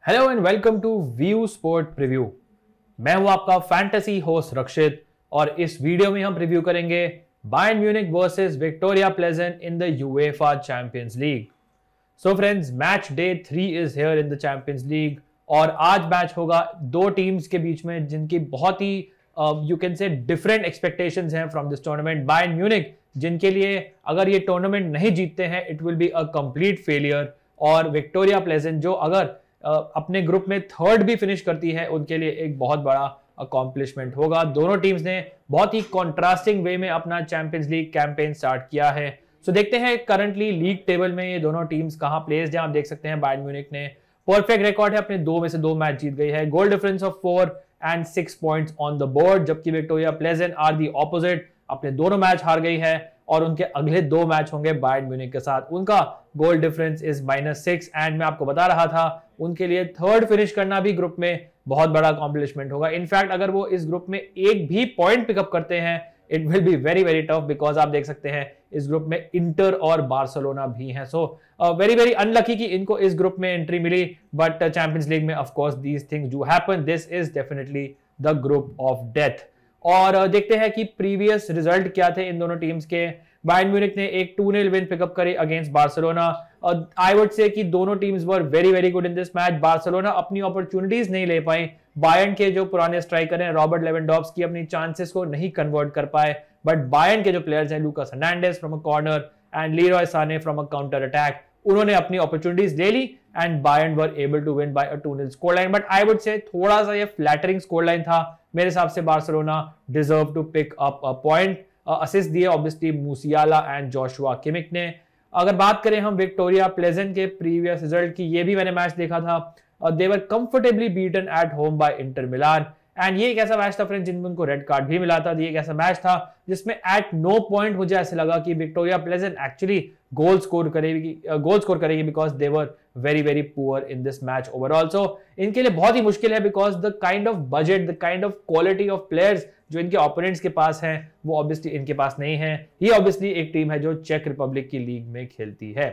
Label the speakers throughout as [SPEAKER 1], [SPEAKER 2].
[SPEAKER 1] Hello and welcome to view sport preview. मैं हूं आपका फैंटेसी होस्ट रक्षित और इस वीडियो में हम प्रीव्यू करेंगे Bayern Munich versus Victoria pleasant in the UEFA champions league. So friends, match day 3 is here in the champions league और आज मैच होगा दो टीम्स के बीच में जिनकी बहुत ही you can say different expectations हैं from this tournament. Bayern Munich जिनके लिए अगर ये टूर्नामेंट नहीं जीतते हैं it will be a complete failure, और विक्टोरिया प्लेजेंट जो अगर अपने ग्रुप में थर्ड भी फिनिश करती है उनके लिए एक बहुत बड़ा अकॉम्प्लिशमेंट होगा। दोनों टीम्स ने बहुत ही कॉन्ट्रास्टिंग वे में अपना चैंपियंस लीग कैंपेन स्टार्ट किया है। सो देखते हैं करंटली लीग टेबल में ये दोनों टीम्स कहां प्लेस्ड हैं। आप देख सकते हैं बायर्न म्यूनिख ने परफेक्ट रिकॉर्ड है, अपने 2 में से 2 मैच जीत गई है, goal difference of 4 and 6 points on the board. जबकि Viktoria Plzen are the opposite, अपने दोनों मैच हार गई है और उनके अगले 2 मैच होंगे बायर्न म्यूनिख के साथ। उनका गोल डिफरेंस इज -6 एंड मैं आपको बता रहा था उनके लिए थर्ड फिनिश करना भी ग्रुप में बहुत बड़ा अकॉम्प्लिशमेंट होगा। इनफैक्ट अगर वो इस ग्रुप में एक भी पॉइंट पिकअप करते हैं it will be very very tough, because आप देख सकते हैं इस ग्रुप में इंटर और बार्सिलोना भी हैं। सो वेरी वेरी अनलकी कि इनको इस ग्रुप में एंट्री मिली, बट चैंपियंस लीग में of course these things do happen. This is definitely the group of death. और देखते हैं कि प्रीवियस रिजल्ट क्या थे इन दोनों टीम्स के। बायर्न म्यूनिख ने एक 2-0 विन पिकअप करी अगेंस्ट बार्सिलोना। आई वुड से कि दोनों teams were very very good in this match. Barcelona अपनी अपॉर्चुनिटीज नहीं ले पाई, बायर्न के जो पुराने स्ट्राइकर हैं रॉबर्ट लेवेंडोव्स्की अपनी चांसेस को नहीं कन्वर्ट कर पाए, बट बायर्न के जो प्लेयर्स हैं Lucas Hernandez from a corner and Leroy Sane from a counter attack, उन्होंने अपनी अपॉर्चुनिटीज ले ली and Bayern were able to win by a 2-0 score line. But I would say थोड़ा सा ये फ्लैटरिंग स्कोर लाइन था मेरे हिसाब से। Barcelona deserve to pick up a point. Assist दिए obviously Musiala and Joshua Kimmich ने। अगर बात करें हम विक्टोरिया प्लेजेंट के प्रीवियस रिजल्ट की, ये भी मैंने मैच देखा था। They were comfortably beaten at home by Inter Milan and ये एक ऐसा मैच था फ्रेंड्स जिनमें उनको रेड कार्ड भी मिला था। ये एक ऐसा मैच था जिसमें एट नो पॉइंट मुझे ऐसे लगा कि Viktoria Plzen actually goal score करेगी because they were very very poor in this match overall. So इनके लिए बहुत ही मुश्किल है because the kind of budget, the kind of quality of players जो इनके ओपोनेंट्स के पास हैं वो ऑब्वियसली इनके पास नहीं है। ये ऑब्वियसली एक टीम है जो चेक रिपब्लिक की लीग में खेलती है।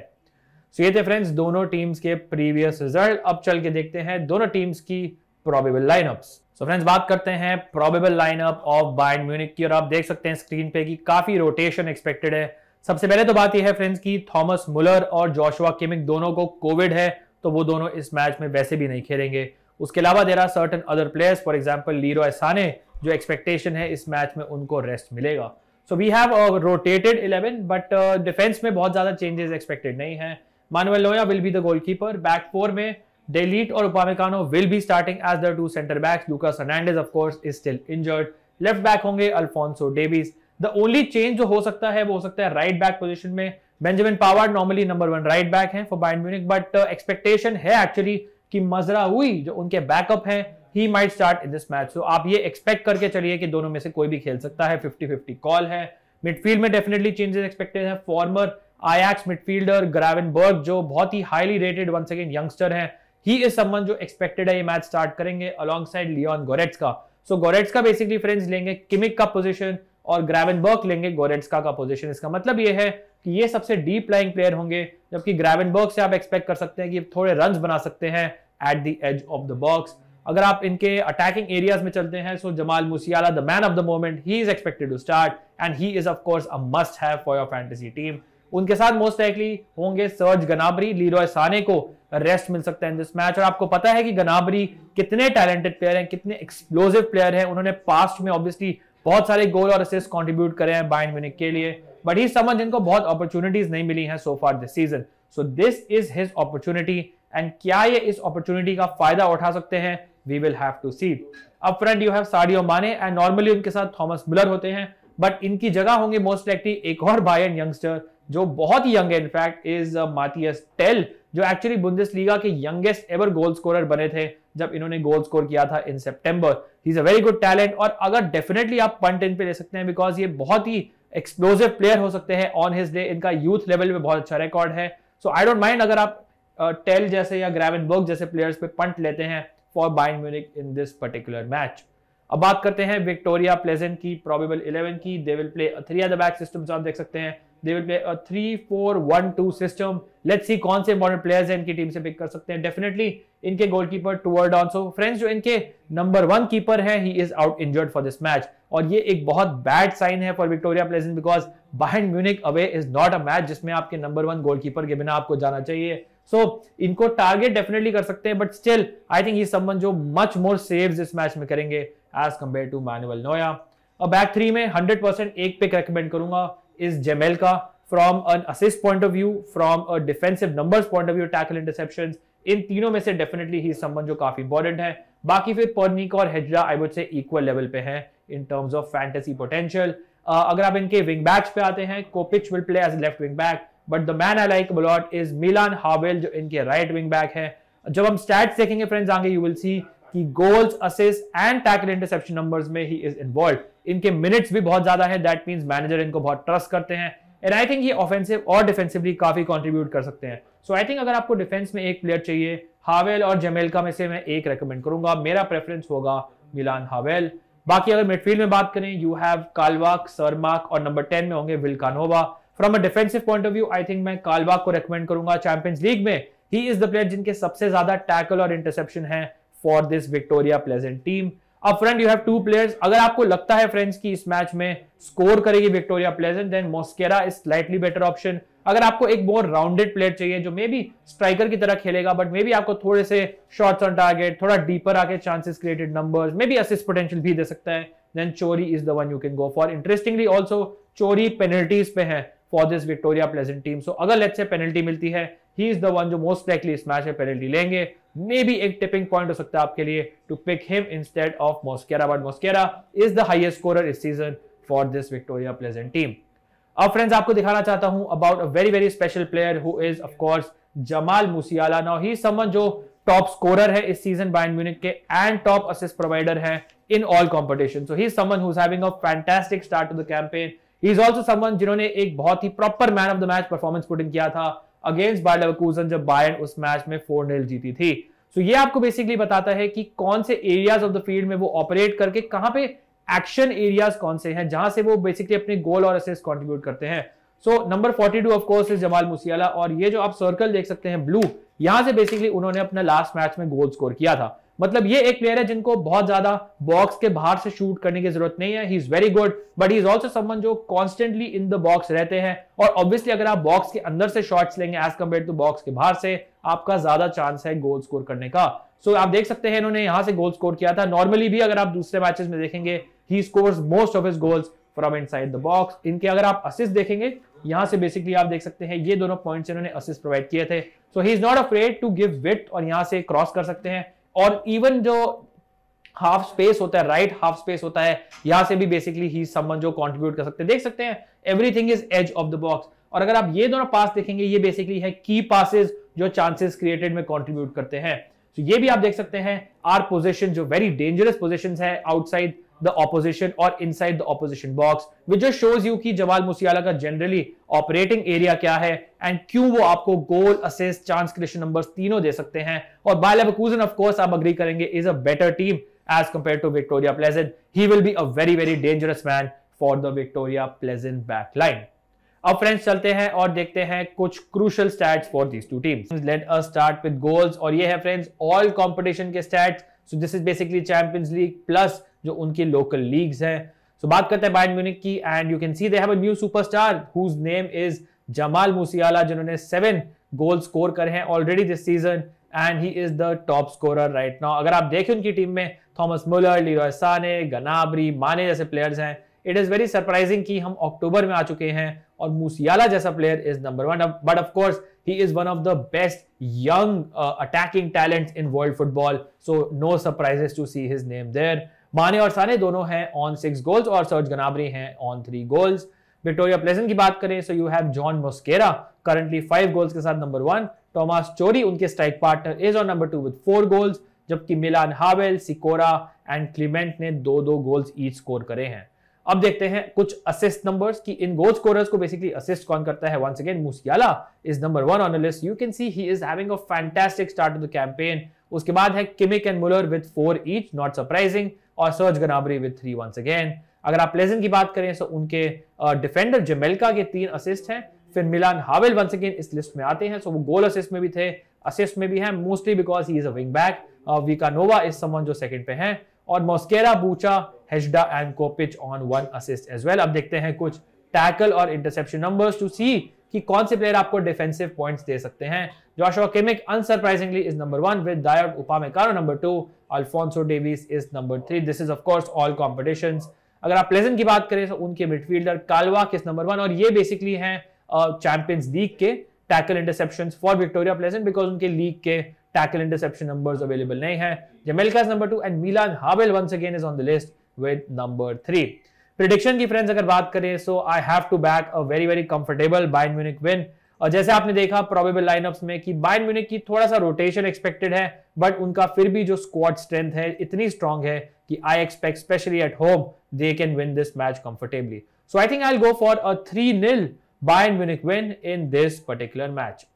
[SPEAKER 1] सो ये थे फ्रेंड्स दोनों टीम्स के प्रीवियस रिजल्ट। अब चल के देखते हैं दोनों टीम्स की प्रोबेबल लाइनअप्स। सो फ्रेंड्स बात करते हैं probable lineup of Bayern Munich की, और आप देख सकते हैं स्क्रीन पे कि काफी रोटेशन एक्सपेक्टेड है। सबसे पहले तो बात यह है फ्रेंड्स की थॉमस मुलर और जोशुआ किमिक दोनों को कोविड है, तो वो दोनों इस मैच में वैसे भी नहीं खेलेंगे। उसके अलावा there are certain other players, for example Leroy Sane, जो एक्सपेक्टेशन है इस मैच में उनको रेस्ट मिलेगा। So we have rotated 11 but defence में बहुत ज्यादा चेंजेस एक्सपेक्टेड नहीं है। Manuel Neuer will be the goalkeeper. Back 4 में डेलीट और Upamecano will be starting as the 2 centre backs. Lucas Hernandez of course is still injured. Left back होंगे Alphonso Davies. The only change जो हो सकता है वो हो सकता है राइट बैक पोजीशन में। Benjamin Pavard normally number 1 right back हैं for Bayern Munich, but expectation है एक्चुअली कि मजराउई जो उनके बैकअप हैं ही might start in this match. So आप ये एक्सपेक्ट करके चलिए कि दोनों में से कोई भी खेल सकता है, 50-50 कॉल है। मिडफील्ड में डेफिनेटली चेंजेस एक्सपेक्टेड है। फॉर्मर आयाक्स मिडफील्डर ग्रावेनबर्ग जो बहुत ही highly rated once again youngster है, ही इज समवन जो एक्सपेक्टेड है ये मैच स्टार्ट करेंगे alongside Leon Goretzka. So Goretzka basically friends लेंगे किमिक का पोजीशन और ग्रावेनबर्ग लेंगे गोरेट्स्का का पोजीशन। इसका मतलब ये है कि ये सबसे डीप लाइंग प्लेयर होंगे, जबकि ग्रावेनबर्ग से आप एक्सपेक्ट कर सकते हैं कि थोड़े रन्स बना सकते हैं at the edge of the box. अगर आप इनके अटैकिंग एरियाज में चलते हैं so Jamal Musiala the man of the moment, he is expected to start and he is of course a must have for your fantasy team. उनके साथ most likely होंगे Serge Gnabry. Leroy Sane को rest मिल सकता है इन this match. और आपको पता है कि गनाब्री कितने टैलेंटेड प्लेयर हैं, कितने एक्सप्लोसिव प्लेयर हैं। उन्होंने पास्ट में ऑब्वियसली बहुत सारे गोल और असिस्ट कंट्रीब्यूट करे हैं बायर्न म्यूनिख के लिए, बट ही समझ जिनको बहुत अपॉर्चुनिटीज नहीं मिली हैं so far this season. So this is his opportunity and क्या ये इस अपॉर्चुनिटी का फायदा उठा सकते हैं, we will have to see. Up front you have Sadio Mane and normally उनके साथ थॉमस मुलर होते हैं, बट इनकी जगह होंगे मोस्ट लाइकली एक और बायर्न यंगस्टर जो बहुत ही यंग है इनफैक्ट, इज माथियस टेल, जो एक्चुअली बुंदेसलीगा के यंगेस्ट एवर गोल स्कोरर बने थे जब इन्होंने गोल स्कोर किया था इन सितंबर। He is a very good talent और अगर डेफिनेटली आप पंट इन पे ले सकते हैं बिकॉज ये बहुत ही एक्सप्लोसिव प्लेयर हो सकते हैं ऑन हिज डे। इनका यूथ लेवल में बहुत अच्छा रिकॉर्ड है। सो आई डोंट माइंड अगर आप टेल जैसे या ग्रावेनबर्ग जैसे प्लेयर्स पे पंट लेते हैं for Bayern Munich in this particular match. अब बात करते हैं विक्टोरिया प्लेजेंट की प्रोबेबल 11 की। They will play 3 at the back system, आप देख सकते हैं they will play 3-4-1-2 system. Let's see कौन से मॉडर्न प्लेयर्स हैं इनकी टीम से पिक कर सकते हैं। डेफिनेटली इनके goalkeeper toward on. So friends, जो इनके नंबर 1 कीपर है, he is out injured for this match, और ये एक बहुत बैड साइन है for Viktoria Plzen, because Bayern Munich away is not a match जिसमें आपके नंबर 1 गोलकीपर के बिना आपको जाना चाहिए। सो इनको टारगेट डेफिनेटली कर सकते हैं, बट स्टिल आई थिंक ये समवन जो मच मोर सेव्स इस मैच में करेंगे as compare to Manuel Neuer. अब बैक 3 में 100% एक पिक रेकमेंड करूंगा is Jemelka, from an assist point of view, from a defensive numbers point of view, tackle, interceptions, इन तीनों में से डेफिनेटली ही समवन जो काफी इंपॉर्टेंट है। बाकी फिर पर्निक और Hejda I would say equal level पे हैं in terms of fantasy potential. अगर आप इनके विंग बैक्स पे आते हैं, Kopic will play as left wing back, but the man I like a lot is Milan Havel, जो इनके राइट विंग बैक है। जब हम स्टैट्स देखेंगे फ्रेंड्स आगे, यू विल सी कि goals, assist and tackle, interception numbers में ही इज इन्वॉल्व। इनके मिनट्स भी बहुत ज्यादा है, दैट मींस मैनेजर इनको बहुत ट्रस्ट करते हैं, एंड आई थिंक ये ऑफेंसिव और डिफेंसिवली काफी कंट्रीब्यूट कर सकते हैं। सो आई थिंक अगर आपको डिफेंस में एक प्लेयर चाहिए, हावेल और जेमेल्का में से मैं एक रेकमेंड करूंगा, मेरा प्रेफरेंस होगा मिलान हावेल। बाकी अगर मिडफील्ड में बात करें, यू हैव कालवाक, सरमाक, और नंबर 10 में होंगे Vlkanova. From a defensive point of view I think मैं कालवाक को रेकमेंड करूंगा। चैंपियंस लीग में ही इज द प्लेयर जिनके सबसे ज्यादा टैकल और इंटरसेप्शन है for this Viktoria Plzen team. अब फ्रेंड, यू हैव 2 प्लेयर्स। अगर आपको लगता है फ्रेंड्स कि इस मैच में स्कोर करेगी Viktoria Plzen, then Mosquera is slightly better option. अगर आपको एक मोर राउंडेड प्लेयर चाहिए जो मे बी स्ट्राइकर की तरह खेलेगा, बट मे बी आपको थोड़े से शॉट्स ऑन टारगेट, थोड़ा डीपर आके chances created numbers, maybe assist potential भी दे सकता है, then Chory is the one you can go for. Interestingly also Chory penalties पे है for this Viktoria Plzen team. So अगर लेट्स से पेनल्टी मिलती है, ही इज द वन जो मोस्ट लाइकली इस मैच में पेनल्टी लेंगे। मे बी एक टिपिंग पॉइंट हो सकता है आपके लिए to pick him instead of Mosquera, but Mosquera is the highest scorer इस season for this Viktoria Plzen team. अब फ्रेंड्स, आपको दिखाना चाहता हूं about a very very special player who is of course Jamal Musiala. Now he is someone जो top scorer है इस season Bayern Munich के, एंड टॉप असिस्ट प्रोवाइडर है in all competition. So he is someone who is having a fantastic start to the campaign. He is also someone जिन्होंने एक बहुत ही proper man of the match performance put in किया था against Bayer Leverkusen, जब Bayern उस match में 4-0 जीती थी। सो ये आपको बेसिकली बताता है कि कौन से एरियाज ऑफ द फील्ड में वो ऑपरेट करके, कहां पे एक्शन एरियाज कौन से हैं जहां से वो बेसिकली अपने गोल और असिस्ट कंट्रीब्यूट करते हैं। So number 42 of course is Jamal मूसियाला, और ये जो आप सर्कल देख सकते हैं ब्लू, यहां से बेसिकली उन्होंने अपना लास्ट मैच में गोल स्कोर किया था। मतलब ये एक प्लेयर है जिनको बहुत ज्यादा बॉक्स के बाहर से शूट करने की जरूरत नहीं है। He is very good, but he is also someone जो कॉन्स्टेंटली इन द बॉक्स रहते हैं, और ऑब्वियसली अगर आप बॉक्स के अंदर से शॉट्स लेंगे एज कंपेयर टू बॉक्स के बाहर से, आपका ज्यादा चांस है गोल स्कोर करने का। सो आप देख सकते हैं इन्होंने यहां से गोल स्कोर किया था। नॉर्मली भी अगर आप दूसरे मैचेस में देखेंगे, he scores most of his goals from inside the box. इनके अगर आप असिस्ट देखेंगे, यहां से बेसिकली आप देख सकते हैं ये दोनों पॉइंट्स इन्होंने असिस्ट प्रोवाइड किए थे। So he is not afraid to give width, और यहां से क्रॉस कर सकते हैं, और इवन जो हाफ स्पेस होता है, राइट हाफ स्पेस होता है, यहां से भी बेसिकली ही समवन जो कंट्रीब्यूट कर सकते हैं। देख सकते हैं everything is as of the box. और अगर आप ये दोनों पास देखेंगे, ये बेसिकली है की पासेस जो चांसेस क्रिएटेड में कंट्रीब्यूट करते हैं। तो ये भी आप देख सकते हैं आर पोजीशन, जो वेरी डेंजरस पोजीशंस है आउटसाइड द ऑपोजिशन और inside the opposition box, which just shows you कि जमाल मूसियाला का जनरली ऑपरेटिंग एरिया क्या है, एंड क्यों वो आपको goal, assist, chance creation numbers तीनों दे सकते हैं। और बायर लेवरकुसन ऑफ कोर्स आप अग्री करेंगे is a better team as compare to Viktoria Plzen. He will be a very very dangerous man for the Viktoria Plzen backline. अब friends चलते हैं और देखते हैं कुछ crucial stats for these two teams. Let us start with goals, और ये है फ्रेंड्स ऑल कंपटीशन के stats. So this is basically champions league plus जो उनकी लोकल लीग्स हैं। सो बात करते हैं बायर्न म्यूनिख की, and you can see they have a new superstar whose name is Jamal Musiala, जिन्होंने 7 गोल स्कोर करे हैं already this season, and he is the top scorer right now. अगर आप देखें उनकी टीम में थॉमस मुलर, लीरॉय साने, गनाब्री, माने जैसे प्लेयर्स हैं। इट इज वेरी सरप्राइजिंग कि हम अक्टूबर में आ चुके हैं और मूसियाला जैसा player is number 1, but of course he is one of the best young attacking talents in world football, so no surprises to see his name there. माने और साने दोनों हैं on 6 goals और सर्ज गनाब्री हैं on 3 goals. विक्टोरिया प्लेजेंट की बात करें, so you have John Mosquera currently 5 goals के साथ नंबर 1. टॉमस चोरी उनके strike partner is on number 2 with 4 goals, जबकि मिलान हावेल, सिकोरा एंड क्लीमेंट ने 2-2 गोल्स ईच स्कोर करे हैं। अब देखते हैं कुछ असिस्ट नंबर्स कि इन गोल स्कोरर्स को बेसिकली असिस्ट कौन करता है। Once again Musiala is number 1 on the list. You can see he is having a fantastic start to the campaign. उसके बाद है Kimmich and Muller with 4 each, not surprising, और Serge Gnabry with 3 once again. अगर आप pleasant की बात करें तो उनके डिफेंडर जेमेल्का के 3 असिस्ट हैं। फिर मिलान हावेल वंस अगेन इस लिस्ट में आते हैं, सो वो गोल असिस्ट में भी थे, असिस्ट में भी है, mostly because he is a wing back. Vlkanova is someone जो सेकंड पे हैं, और Mosquera, Bucha, Hejda and Kopic on 1 assist as well. अब देखते हैं कुछ टैकल और इंटरसेप्शन नंबर्स टू सी कि कौन से प्लेयर आपको डिफेंसिव पॉइंट्स दे सकते हैं। Joshua Kimmich unsurprisingly is number 1 with Dayot Upamecano number 2, Alphonso Davies is number 3। This is of course all competitions. अगर आप प्लेजेंट की बात करें तो उनके मिडफील्डर कालवाक इज नंबर 1, और ये बेसिकली हैं चैंपियंस लीग के tackle interceptions for Viktoria Plzen, because उनके लीग के टैकल इंटरसेप्शन नंबर्स अवेलेबल नहीं है। Jemelka is number 2 and Milan Havel once again is on the list with number 3। Prediction की friends अगर बात करें, so I have to back a very very comfortable Bayern Munich win. और जैसे आपने देखा प्रोबेबल लाइनअप्स में कि बायर्न म्यूनिख की थोड़ा सा रोटेशन एक्सपेक्टेड है, बट उनका फिर भी जो स्क्वाड स्ट्रेंथ है इतनी स्ट्रांग है कि I expect specially at home they can win this match comfortably. So I think I will go for a 3-0 Bayern Munich win in this particular match.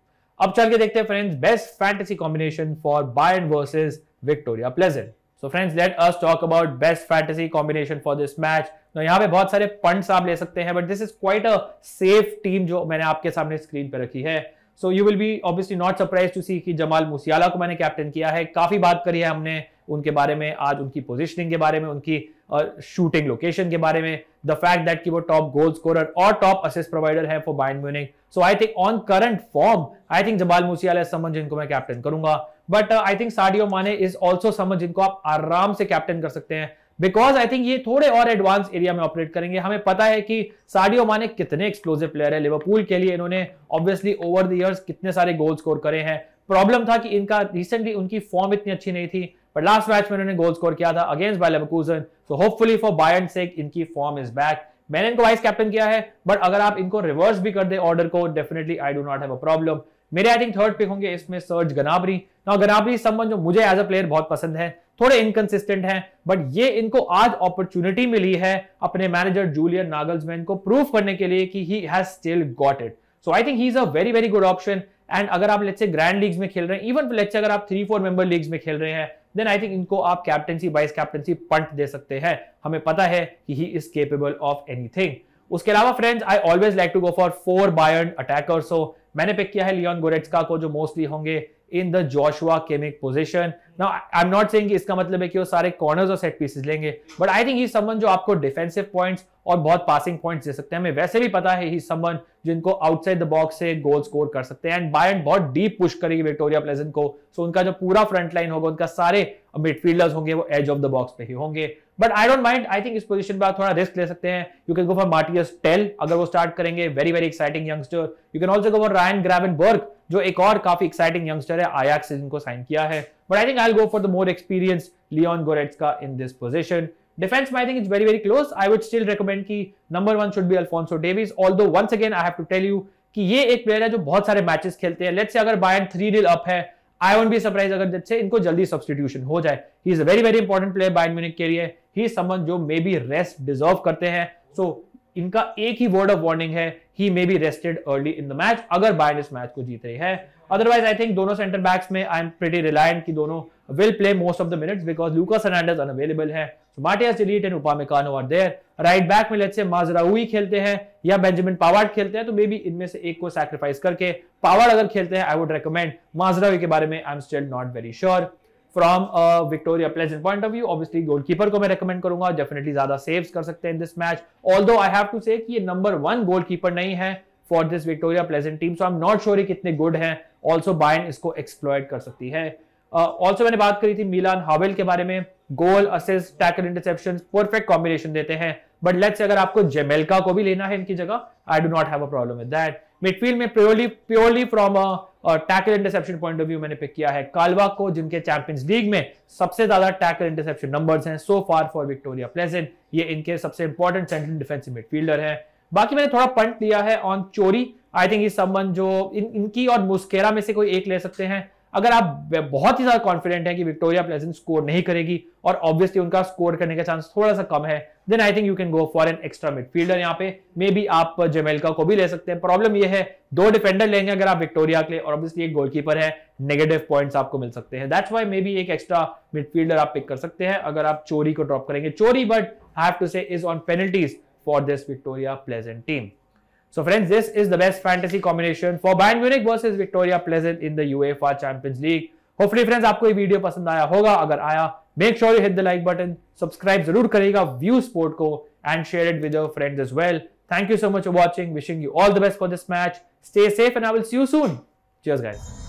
[SPEAKER 1] अब चल के देखते हैं friends best fantasy combination for Bayern versus Victoria pleasant. So friends let us talk about best fantasy combination for this match. तो यहाँ पे बहुत सारे पंट्स आप ले सकते हैं, but this is quite a safe team जो मैंने आपके सामने स्क्रीन पे रखी है। So you will be obviously not surprise to see कि जमाल मूसियाला को मैंने कैप्टन किया है। काफी बात करी है हमने उनके बारे में आज, उनकी पोजीशनिंग के बारे में, उनकी शूटिंग लोकेशन के बारे में, द फैक्ट दैट कि वो टॉप गोल स्कोरर और टॉप असिस्ट प्रोवाइडर है for Bayern Munich. So I think on current form I think Jamal मूसियाला is someone जिनको मैं कैप्टन करूंगा, बट आई थिंक साडियो माने इज ऑल्सो समवन जिनको आप आराम से कैप्टन कर सकते हैं, बिकॉज आई थिंक ये थोड़े और एडवांस एरिया में ऑपरेट करेंगे। हमें पता है कि साडियो माने कितने एक्सप्लोसिव प्लेयर है लिवरपूल के लिए। इन्होंने ऑब्वियसली ओवर द इयर्स कितने सारे गोल स्कोर करे हैं। प्रॉब्लम था कि इनका रिसेंटली उनकी फॉर्म इतनी अच्छी नहीं थी, बट लास्ट मैच में उन्होंने गोल स्कोर किया था against Bayer Leverkusen. So hopefully for Bayern sake इनकी फॉर्म इज बैक। मैंने इनको वाइस कैप्टन किया है, बट अगर आप इनको रिवर्स भी कर दे ऑर्डर को, definitely I do not have a problem. मेरे आई थिंक थर्ड पिक होंगे इसमें सर्ज गनाब्री। नाउ गनाब्री समवन जो मुझे एज अ प्लेयर बहुत पसंद है, थोड़े इनकंसिस्टेंट हैं, बट ये इनको आज अपॉर्चुनिटी मिली है अपने मैनेजर जूलियन नागल्समैन को प्रूव करने के लिए कि he has still got it. So I think he is a very very good option. And अगर आप लेट्स से ग्रैंड लीग्स में खेल रहे हैं, इवन लेट्स से अगर आप 3-4 मेंबर लीग्स में खेल रहे हैं, देन आई थिंक इनको आप कैप्टनसी वाइस कैप्टनसी पंट दे सकते हैं। हमें पता है कि he is capable of anything. उसके अलावा friends I always like to go for 4 Bayern attacker. So मैंने पिक किया है लियोन गोरेट्स्का को, जो मोस्टली होंगे in the Joshua Kimmich position. Now I am not saying कि इसका मतलब है कि वो सारे कॉर्नर्स और सेट पीसेस लेंगे, but I think he someone जो आपको डिफेंसिव पॉइंट्स और बहुत पासिंग पॉइंट्स दे सकते हैं। हमें वैसे भी पता है ही समवन जिनको आउटसाइड द बॉक्स से गोल स्कोर कर सकते हैं। एंड बायर्न बहुत डीप पुश करेगी विक्टोरिया प्लेजेंट को, सो उनका जो पूरा फ्रंट लाइन होगा, उनका सारे मिडफील्डर्स होंगे वो एज ऑफ द बॉक्स पे ही होंगे। But I don't mind, I think इस पोजीशन पर थोड़ा रिस्क ले सकते हैं। You can go for Mathys Tel अगर वो स्टार्ट करेंगे, very very exciting youngster. You can also go for Ryan Gravenberch जो एक और काफी एक्साइटिंग यंगस्टर है, आयाक्स से जिनको साइन किया है। But I think I will go for the more experience Leon Goretzka in this position. Defense में I think it's very very close. I would still recommend कि number 1 should be Alphonso Davies. Although once again I have to tell you कि ये एक player है जो बहुत सारे matches खेलते हैं। लेट्स से अगर बायर्न 3-0 अप है, I won't be surprised अगर जैसे इनको जल्दी सब्स्टिट्यूशन हो जाए। He is a very very important player Bayern Munich के लिए। He is someone जो मे बी रेस्ट डिजर्व करते हैं। So इनका एक ही वर्ड ऑफ वार्निंग है, he may be rested early in the match अगर बायर्न इस मैच को जीत रही है। अदरवाइज आई थिंक दोनों सेंटर बैक्स में आई एम प्रीटी रिलायंट कि दोनों will play most of the minutes because Lucas Hernandez unavailable है। So Matthias de Ligt and Upamecano are there. Right back में लेट्स से माजराउई खेलते हैं या Benjamin powered खेलते हैं, तो मे बी इनमें से एक को सैक्रिफाइस करके पावार्ड अगर खेलते हैं, आई वुड रिकमेंड। माजराउई के बारे में I am still not very sure. From Victoria pleasant point of view obviously goalkeeper को मैं रेकमेंड करूंगा, डेफिनेटली ज्यादा सेव्स कर सकते हैं in this match. Although I have to say कि ये नंबर 1 गोलकीपर नहीं है for this Viktoria Plzen team, so I am not sure कितने गुड हैं। ऑल्सो बायर्न इसको एक्सप्लॉइट कर सकती है। ऑल्सो मैंने बात करी थी मिलान हावेल के बारे में, goal assist tackle interceptions perfect combination देते हैं। बट लेट्स अगर आपको जेमेल्का को भी लेना है इनकी जगह, I do not have a problem with that. Midfield में purely from tackle interception point of view मैंने पिक किया है कालवा को, जिनके चैंपियंस लीग में सबसे ज्यादा टैकल इंटरसेप्शन नंबर्स हैं so far for Viktoria pleasant. ये इनके सबसे इंपॉर्टेंट सेंट्रल डिफेंसिव मिडफील्डर है। बाकी मैंने थोड़ा पंट लिया है ऑन चोरी। आई थिंक इस समवन जो इनकी और मुस्केरा में से कोई एक ले सकते हैं। अगर आप बहुत ही ज्यादा कॉन्फिडेंट है कि विक्टोरिया प्लेजेंट स्कोर नहीं करेगी और ऑब्वियसली उनका स्कोर करने का चांस थोड़ा सा कम है, then I think you can go for an extra midfielder. यहाँ पे मे बी आप जेमेल्का को भी ले सकते हैं। प्रॉब्लम ये है 2 डिफेंडर लेंगे अगर आप विक्टोरिया के लिए, और ऑब्वियसली एक गोलकीपर है, नेगेटिव पॉइंट्स आपको मिल सकते हैं। दैट्स व्हाई मे बी एक एक्स्ट्रा मिडफील्डर आप पिक कर सकते हैं अगर आप चोरी को ड्रॉप करेंगे। चोरी बट हैव टू से is on penalties for this Viktoria Plzen team. So friends, this is the best fantasy combination for Bayern Munich versus Victoria Pleasant in the UEFA Champions League. Hopefully friends आपको ये video पसंद आया होगा. अगर आया, make sure you hit the like button, subscribe जरूर करिएगा View Sport को and share it with your friends as well. Thank you so much for watching. Wishing you all the best for this match. Stay safe and I will see you soon. Cheers guys.